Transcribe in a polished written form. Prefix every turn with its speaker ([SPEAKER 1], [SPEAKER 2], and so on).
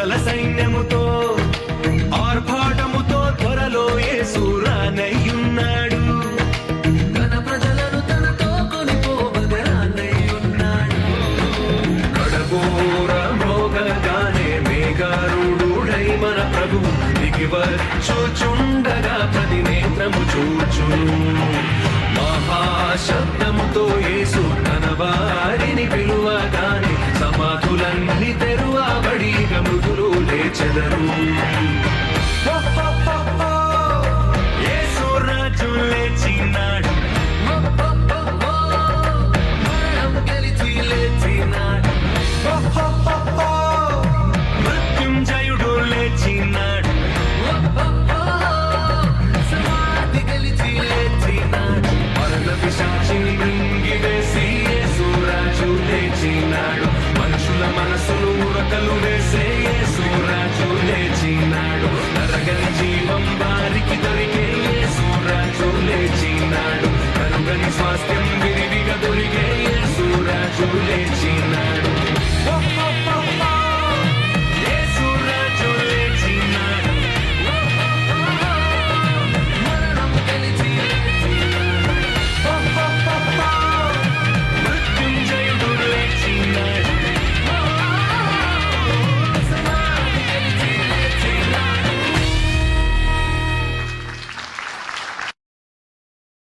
[SPEAKER 1] దూతల సైన్యముతో ఆర్భాటముతో త్వరలో యేసు రానయ్యున్నాడు. తన ప్రజలను తనతో కొనిపోవగా రానయ్యున్నాడు. కడబోర మ్రోగగానే మేఘారూఢుడై మన ప్రభువు దిగి వచ్చుచుండగా ప్రతి నేత్రము చూచును. మహాశబ్దముతో యేసు తన వారిని పిలువగానే సమాధులన్నీ తెరువబడి మృతులు లేచెదరు. యేసు రాజు లేచినాడు, మరణం గెలిచి లేచినాడు. మృత్యుంజయుడు లేచినాడు, సమాధి గెలిచి లేచినాడు. మరణ పిశాచిని మృంగివేసి యేసు రాజు లేచినాడు. మనుషుల మనసులు ఉరకలు వేసే యేసు రాజు లేచినాడు. తరగని జీవం వారికి దొరికే యేసు రాజు లేచినాడు. కరుగని స్వాస్థ్యం